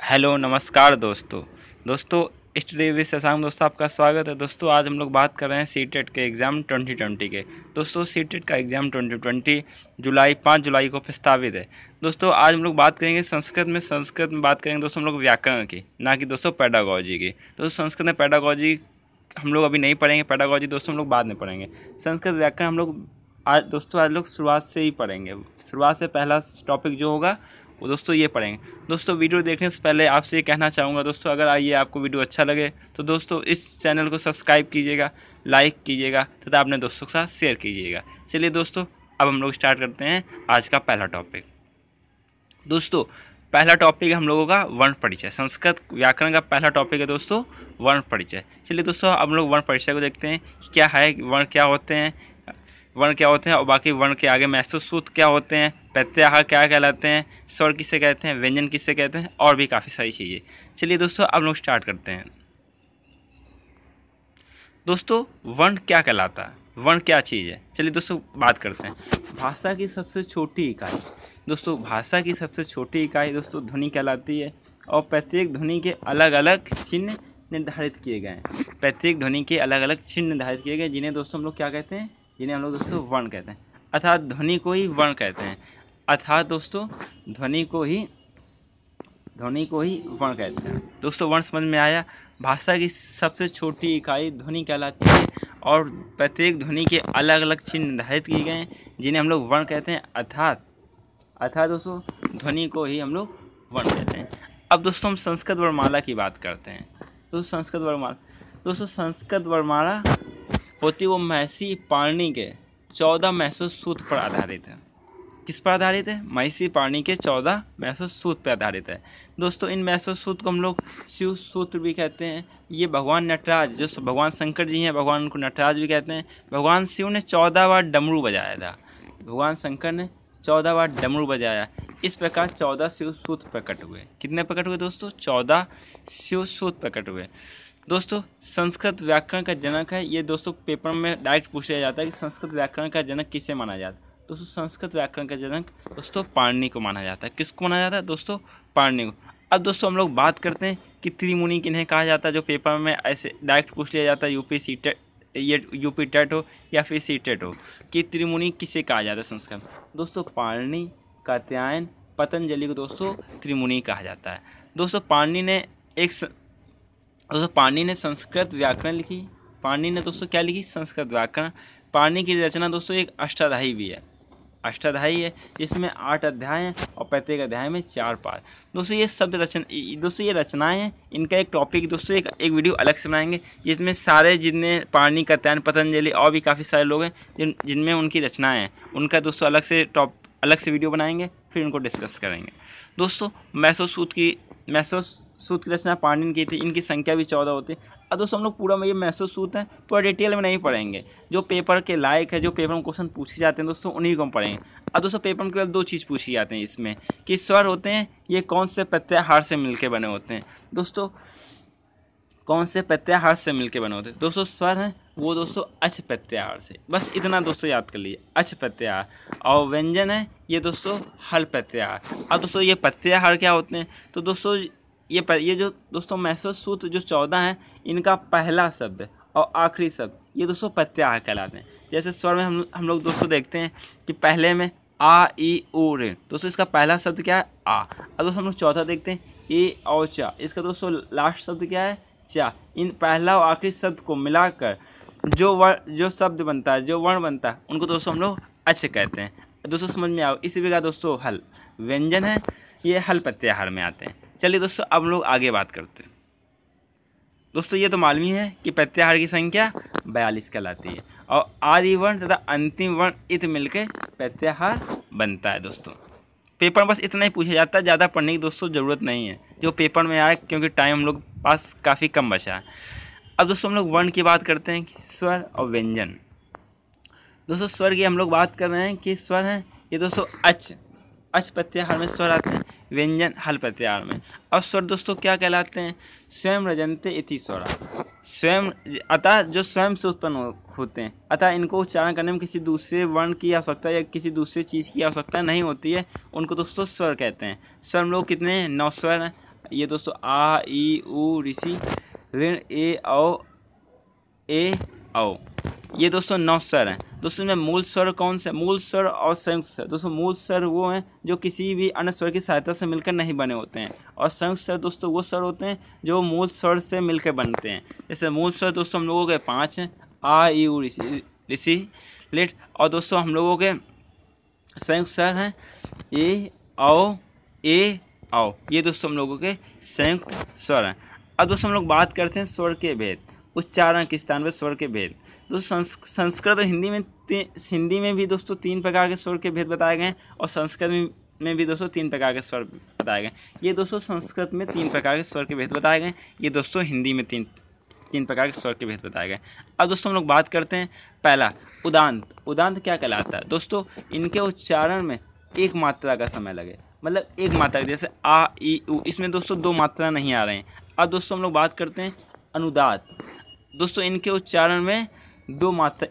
Hello नमस्कार दोस्तों study with Shashank दोस्तों आपका स्वागत है। दोस्तों आज हम लोग बात कर रहे हैं सीटेट के एग्ज़ाम 2020 के। दोस्तों सीटेट का एग्ज़ाम 2020 5 जुलाई को प्रस्तावित है। दोस्तों आज हम लोग बात करेंगे संस्कृत में बात करेंगे दोस्तों हम लोग व्याकरण की, ना कि दोस्तों पेडागॉजी की। दोस्तों संस्कृत में पेडागॉजी हम लोग अभी नहीं पढ़ेंगे, पेडागॉजी दोस्तों हम लोग बाद में पढ़ेंगे। संस्कृत व्याकरण हम लोग आज लोग शुरुआत से ही पढ़ेंगे। शुरुआत से पहला टॉपिक जो होगा वो दोस्तों ये पढ़ेंगे। दोस्तों वीडियो देखने से पहले आपसे ये कहना चाहूँगा दोस्तों, अगर आइए आपको वीडियो अच्छा लगे तो दोस्तों इस चैनल को सब्सक्राइब कीजिएगा, लाइक कीजिएगा तथा अपने दोस्तों के साथ शेयर कीजिएगा। चलिए दोस्तों अब हम लोग स्टार्ट करते हैं आज का पहला टॉपिक। दोस्तों पहला टॉपिक हम लोगों का वर्ण परिचय। संस्कृत व्याकरण का पहला टॉपिक है दोस्तों वर्ण परिचय। चलिए दोस्तों अब हम लोग वर्ण परिचय को देखते हैं कि क्या है, वर्ण क्या होते हैं और बाकी वर्ण के आगे महसूस सूत्र क्या होते हैं, प्रत्याहार क्या कहलाते हैं, स्वर किसे कहते हैं, व्यंजन किसे कहते हैं और भी काफ़ी सारी चीज़ें। चलिए दोस्तों अब लोग स्टार्ट करते हैं। दोस्तों वर्ण क्या कहलाता है, वर्ण क्या चीज़ है, चलिए दोस्तों बात करते हैं। भाषा की सबसे छोटी इकाई, दोस्तों भाषा की सबसे छोटी इकाई दोस्तों ध्वनि कहलाती है और प्रत्येक ध्वनि के अलग अलग चिन्ह निर्धारित किए गए हैं। प्रत्येक ध्वनि के अलग अलग चिन्ह निर्धारित किए गए जिन्हें दोस्तों हम लोग क्या कहते हैं, जिन्हें हम लोग दोस्तों वर्ण कहते हैं, अर्थात ध्वनि को ही वर्ण कहते हैं। अर्थात दोस्तों ध्वनि को ही वर्ण कहते हैं। दोस्तों वर्ण समझ में आया। भाषा की सबसे छोटी इकाई ध्वनि कहलाती है और प्रत्येक ध्वनि के अलग अलग चिन्ह निर्धारित किए गए हैं जिन्हें हम लोग वर्ण कहते हैं। अर्थात दोस्तों ध्वनि को ही हम लोग वर्ण कहते हैं। अब दोस्तों हम संस्कृत वर्णमाला की बात करते हैं। दोस्तों संस्कृत वर्णमाला होती वो महर्षि पाणिनि के 14 महसूस सूत्र पर आधारित है। किस पर आधारित है? महर्षि पाणिनि के 14 महसूस सूत्र पर आधारित है। दोस्तों इन महसूस सूत्र को हम लोग शिव सूत्र भी कहते हैं। ये भगवान नटराज, जो भगवान शंकर जी हैं, भगवान उनको नटराज भी कहते हैं। भगवान शिव ने 14 बार डमरू बजाया था। भगवान शंकर ने 14 बार डमरू बजाया। इस प्रकार 14 शिव सूत्र प्रकट हुए। कितने प्रकट हुए दोस्तों? 14 शिव सूत्र प्रकट हुए। दोस्तों संस्कृत व्याकरण का जनक है, ये दोस्तों पेपर में डायरेक्ट पूछ लिया जाता है कि संस्कृत व्याकरण का जनक किसे माना जाता है। दोस्तों संस्कृत व्याकरण का जनक दोस्तों पाणिनि को माना जाता है। किसको माना जाता है दोस्तों? पाणिनि को। अब दोस्तों हम लोग बात करते हैं कि त्रिमुनि किन्हें कहा जाता है, जो पेपर में ऐसे डायरेक्ट पूछ लिया जाता है, यूपी टेट हो या फिर सीटेट हो, कि त्रिमुनि किसे कहा जाता है संस्कृत। दोस्तों पाणिनि, कात्यायन, पतंजलि को दोस्तों त्रिमुनि कहा जाता है। दोस्तों पाणिनि ने संस्कृत व्याकरण लिखी। पाणिनि ने दोस्तों क्या लिखी? संस्कृत व्याकरण। पाणिनि की रचना दोस्तों एक अष्टाध्यायी भी है, अष्टाध्यायी है जिसमें 8 अध्याय हैं और प्रत्येक अध्याय में 4 पाठ। दोस्तों ये रचनाएं हैं। इनका एक टॉपिक दोस्तों एक वीडियो अलग से बनाएंगे जिसमें सारे जितने पाणिनि, कात्यायन, पतंजलि और भी काफ़ी सारे लोग हैं जिनमें उनकी रचनाएँ हैं, उनका दोस्तों अलग से वीडियो बनाएंगे, फिर उनको डिस्कस करेंगे। दोस्तों महसूस सूत्र की रचना पाणिनि की थी। इनकी संख्या भी 14 होती है। अब दोस्तों हम लोग पूरा ये महसूस सूत्र है पूरा डिटेल में नहीं पढ़ेंगे, जो पेपर के लायक है, जो पेपर में क्वेश्चन पूछे जाते हैं दोस्तों उन्हीं को हम पढ़ेंगे। अब दोस्तों पेपर में केवल 2 चीज़ पूछी जाते हैं इसमें, कि स्वर होते हैं ये कौन से प्रत्याहार से मिलकर बने होते हैं। दोस्तों कौन से प्रत्याहार से मिलकर बने होते हैं? दोस्तों स्वर हैं वो दोस्तों अच प्रत्याहार से, बस इतना दोस्तों याद कर लीजिए, अच प्रत्याहार। और व्यंजन है ये दोस्तों हल प्रत्याहार। अब दोस्तों ये प्रत्याहार क्या होते हैं? तो दोस्तों ये जो दोस्तों महसूस सूत्र जो 14 हैं, इनका पहला शब्द और आखिरी शब्द ये दोस्तों प्रत्याहार कहलाते हैं। जैसे स्वर में हम लोग दोस्तों देखते हैं कि पहले में आ, ई, उ, ऋ, दोस्तों इसका पहला शब्द क्या है? आ। अब दोस्तों हम लोग चौथा देखते हैं ए और चा, इसका दोस्तों लास्ट शब्द क्या है? चा। इन पहला और आखिरी शब्द को मिलाकर जो शब्द बनता है, जो वर्ण बनता है, उनको दोस्तों हम लोग अच कहते हैं। दोस्तों समझ में आओ। इसी प्रकार दोस्तों हल व्यंजन है, ये हल प्रत्याहार में आते हैं। चलिए दोस्तों अब हम लोग आगे बात करते हैं। दोस्तों ये तो मालूम ही है कि प्रत्याहार की संख्या 42 कहलाती है और आदि वर्ण तथा अंतिम वर्ण इत मिलकर प्रत्याहार बनता है। दोस्तों पेपर में बस इतना ही पूछा जाता है, ज़्यादा पढ़ने की दोस्तों ज़रूरत नहीं है जो पेपर में आए, क्योंकि टाइम हम लोग पास काफ़ी कम बचा है। अब दोस्तों हम लोग वर्ण की बात करते हैं कि स्वर और व्यंजन। दोस्तों स्वर की हम लोग बात कर रहे हैं कि स्वर हैं ये दोस्तों अच प्रत्याहार में स्वर आते हैं, व्यंजन हल प्रत्याहार में। अब स्वर दोस्तों क्या कहलाते हैं? स्वयं रजन्ते इति स्वरा। स्वयं अतः जो स्वयं से उत्पन्न होते हैं, अतः इनको उच्चारण करने में किसी दूसरे वर्ण की आवश्यकता या किसी दूसरे चीज़ की आवश्यकता नहीं होती है, उनको दोस्तों स्वर कहते हैं। स्वर लोग कितने हैं? 9 स्वर हैं। ये दोस्तों आ ई उ ऋषि ऋण ए औ ये दोस्तों 9 स्वर हैं दोस्तों। इनमें मूल स्वर कौन से? मूल स्वर और संयुक्त स्वर। दोस्तों मूल स्वर वो हैं जो किसी भी अन्य स्वर की सहायता से मिलकर नहीं बने होते हैं, और संयुक्त स्वर दोस्तों वो स्वर होते हैं जो मूल स्वर से मिलकर बनते हैं। जैसे मूल स्वर दोस्तों हम लोगों के 5 हैं, आ ई उ ऋषि लेट, और दोस्तों हम लोगों के संयुक्त स्वर हैं ए औ। ये दोस्तों हम लोगों के संयुक्त स्वर हैं। अब दोस्तों हम लोग बात करते हैं स्वर के भेद, उच्चारण के स्थान पर स्वर के भेद। दोस्तों संस्कृत और हिंदी में भी दोस्तों 3 प्रकार के स्वर के भेद बताए गए हैं, और संस्कृत में भी दोस्तों 3 प्रकार के स्वर बताए गए हैं। ये दोस्तों संस्कृत में 3 प्रकार के स्वर के भेद बताए गए हैं, ये दोस्तों हिंदी में तीन प्रकार के स्वर के भेद बताए गए। अब दोस्तों हम लोग बात करते हैं पहला उदांत। उदांत क्या कहलाता है? दोस्तों इनके उच्चारण में एक मात्रा का समय लगे, मतलब एक मात्रा, जैसे आ ई उ, इसमें दोस्तों 2 मात्रा नहीं आ रहे हैं। अब दोस्तों हम लोग बात करते हैं अनुदात। दोस्तों इनके उच्चारण में 2 मात्रा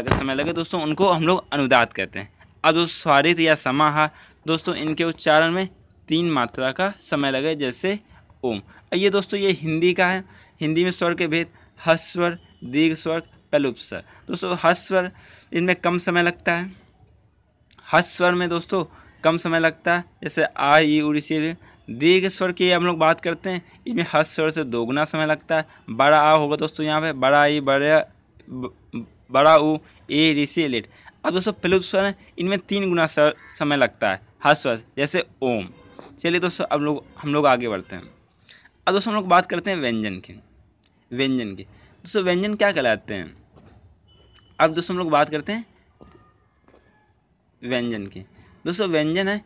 का समय लगे, दोस्तों उनको हम लोग अनुदात कहते हैं। अब दोस्तों स्वारित या समाहार, दोस्तों इनके उच्चारण में 3 मात्रा का समय लगे, जैसे ओम। ये दोस्तों ये हिंदी का है। हिंदी में स्वर के भेद हस्व स्वर, दीर्घ स्वर, प्रलुप्त स्वर। दोस्तों हस्व स्वर इनमें कम समय लगता है, हस्व स्वर में दोस्तों कम समय लगता है, जैसे आ ई उ ऋषि। दीर्घ स्वर की हम लोग बात करते हैं, इसमें हस्व स्वर से 2 गुना समय लगता है। बड़ा आ होगा दोस्तों यहाँ पे, बड़ा ई, बड़ा उ ए ऋषि लेट। अब दोस्तों प्रलुप्त स्वर है, इनमें 3 गुना समय लगता है हस्व स्वर, जैसे ओम। चलिए दोस्तों अब हम लोग आगे बढ़ते हैं। अब दोस्तों हम लोग बात करते हैं व्यंजन की। दोस्तों व्यंजन क्या कहलाते हैं? अब दोस्तों हम लोग बात करते हैं व्यंजन की। दोस्तों व्यंजन है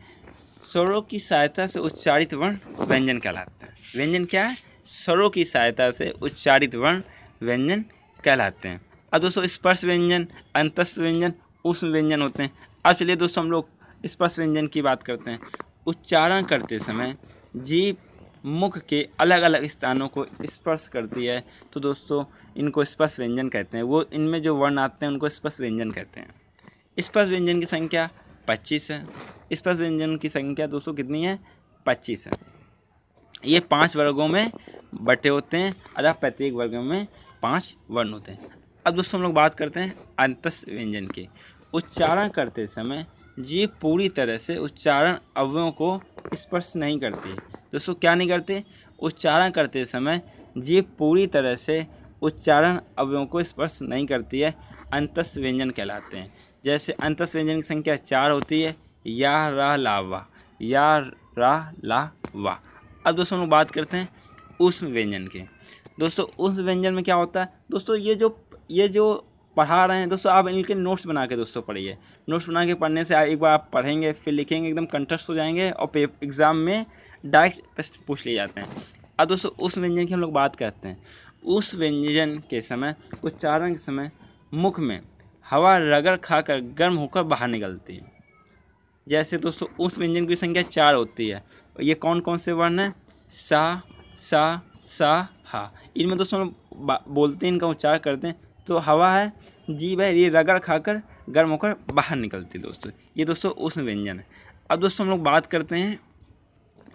स्वरों की सहायता से उच्चारित वर्ण व्यंजन कहलाते हैं। व्यंजन क्या है? स्वरों की सहायता से उच्चारित वर्ण व्यंजन कहलाते हैं। अब दोस्तों स्पर्श व्यंजन, अंतस्थ व्यंजन, ऊष्म व्यंजन होते हैं। अब चलिए दोस्तों हम लोग स्पर्श व्यंजन की बात करते हैं। उच्चारण करते समय जीभ मुख के अलग अलग स्थानों को स्पर्श करती है, तो दोस्तों इनको स्पर्श व्यंजन कहते हैं। वो इनमें जो वर्ण आते हैं उनको स्पर्श व्यंजन कहते हैं। स्पर्श व्यंजन की संख्या 25 है। स्पर्श व्यंजन की संख्या दोस्तों कितनी है? 25 है। ये 5 वर्गों में बटे होते हैं, अतः प्रत्येक वर्ग में 5 वर्ण होते हैं। अब दोस्तों हम लोग बात करते हैं अंतस्थ व्यंजन की। उच्चारण करते समय जीभ पूरी तरह से उच्चारण अवयवों को स्पर्श नहीं करती। दोस्तों क्या नहीं करते? उच्चारण करते समय जीभ पूरी तरह से उच्चारण अवयवों को स्पर्श नहीं करती है, अंतस्थ व्यंजन कहलाते हैं। जैसे अंतस्थ व्यंजन की संख्या 4 होती है, या रा ला वा, या रा ला वा। अब दोस्तों हम लोग बात करते हैं ऊष्म व्यंजन के। दोस्तों ऊष्म व्यंजन में क्या होता है? दोस्तों ये जो पढ़ा रहे हैं दोस्तों, आप इनके नोट्स बना के दोस्तों पढ़िए। नोट्स बना के पढ़ने से एक बार आप पढ़ेंगे, फिर लिखेंगे, एकदम कंठस्थ हो जाएंगे, और एग्ज़ाम में डायरेक्ट प्रश्न पूछ लिए जाते हैं। अब दोस्तों उस व्यंजन की हम लोग बात करते हैं। उस व्यंजन के समय, उच्चारण के समय मुख में हवा रगड़ खाकर गर्म होकर बाहर निकलती है। जैसे दोस्तों उस व्यंजन की संख्या 4 होती है। ये कौन कौन से वर्ण हैं? सा, सा, सा, हा। इनमें दोस्तों हम बोलते हैं, इनका उच्चारण करते हैं, तो हवा है, जीभ है, ये रगड़ खाकर गर्म होकर बाहर निकलती है दोस्तों। ये दोस्तों उष्ण व्यंजन है। अब दोस्तों हम लोग बात करते हैं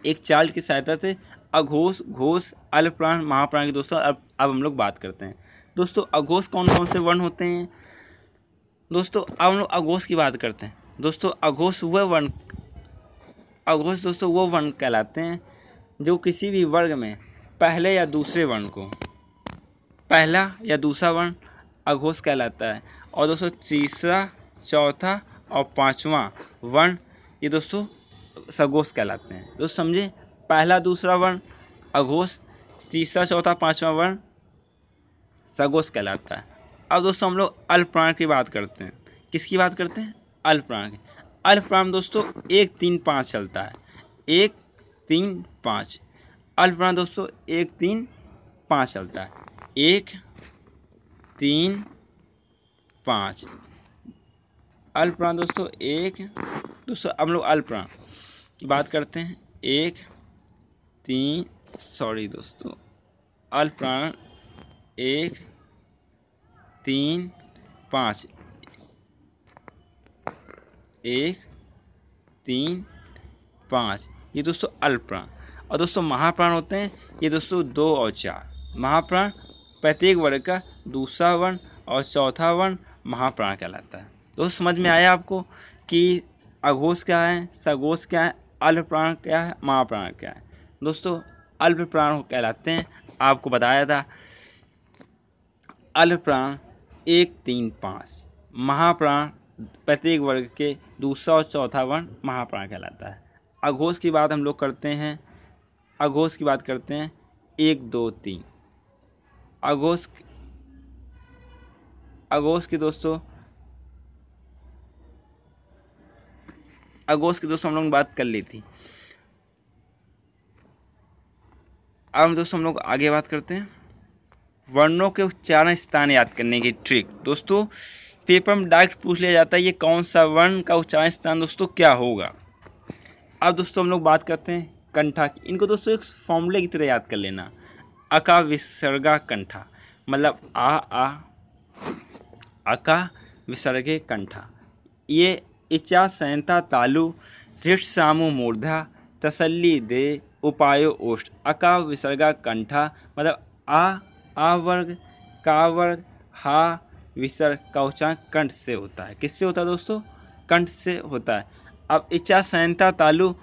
एक चाल की सहायता से अघोष, घोष, अल्पप्राण, महाप्राण की। दोस्तों अब हम लोग बात करते हैं। दोस्तों अघोष कौन कौन से वर्ण होते हैं? दोस्तों अब हम लोग अघोष की बात करते हैं। दोस्तों अघोष दोस्तों वो वर्ण कहलाते हैं जो किसी भी वर्ग में पहले या दूसरे वर्ण को, पहला या दूसरा वर्ण अघोष कहलाता है। और दोस्तों तीसरा, चौथा और 5वां वर्ण ये दोस्तों सघोष कहलाते हैं। दोस्तों समझे? पहला दूसरा वर्ण अघोष, तीसरा चौथा 5वां वर्ण सघोष कहलाता है। अब दोस्तों हम लोग अल्पप्राण की बात करते हैं। किसकी बात करते हैं? अल्पप्राण की। अल्पप्राण दोस्तों 1, 3, 5 चलता है। 1, 3, 5। अल्पप्राण दोस्तों 1, 3, 5 चलता है। 1, 3, 5। अल्पप्राण दोस्तों 1। दोस्तों अब लोग अल्पप्राण की बात करते हैं। 1, 3, दोस्तों अल्पप्राण 1, 3, 5। 1, 3, 5, ये दोस्तों अल्प प्राण। और दोस्तों महाप्राण होते हैं ये दोस्तों 2 और 4। महाप्राण प्रत्येक वर्ग का दूसरा वर्ण और चौथा वर्ण महाप्राण कहलाता है। दोस्तों समझ में आया आपको कि अघोष क्या है, सघोष क्या है, अल्प प्राण क्या है, महाप्राण क्या है। दोस्तों अल्प प्राण कहलाते हैं, आपको बताया था। अल्प प्राण 1, 3, 5, महाप्राण प्रत्येक वर्ग के दूसरा और चौथा वर्ण महाप्राण कहलाता है। अघोष की बात हम लोग करते हैं, अघोष की बात करते हैं 1, 2, 3। अघोष की दोस्तों हम लोग बात कर ली थी। अब दोस्तों हम लोग आगे बात करते हैं वर्णों के उच्चारण स्थान याद करने की ट्रिक। दोस्तों पेपर में डायरेक्ट पूछ लिया जाता है ये कौन सा वर्ण का उच्चारण स्थान दोस्तों क्या होगा। अब दोस्तों हम लोग बात करते हैं कंठा की। इनको दोस्तों एक फॉर्मूले की तरह याद कर लेना। अका विसर्गा कंठा, मतलब अका विसर्गे कंठा। ये इचा संयंता तालु ऋष सामु मूर्धा तसल्ली दे उपायो ओष्ठ। अका विसर्गा कंठा मतलब आ वर्ग का वर्ग हा विसर्ग का उच्चारण कंठ से होता है। किससे होता है दोस्तों? कंठ से होता है। अब इचा संयंता तालु,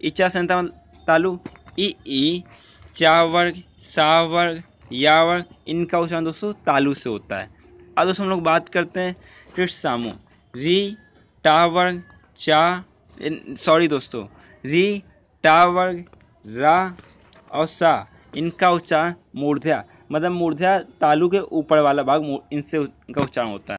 इचा संयंता तालु ई चा वर्ग सा वर्ग या वर्ग, इनका उच्चारण दोस्तों तालु से होता है। अब दोस्तों हम लोग बात करते हैं ऋष सामु। री टा वर्ग चा, सॉरी दोस्तों, री टा वर्ग रा और सा, इनका उच्चारण मूर्धा, मतलब मूर्धा तालु के ऊपर वाला भाग, इनसे इनका उच्चारण होता है।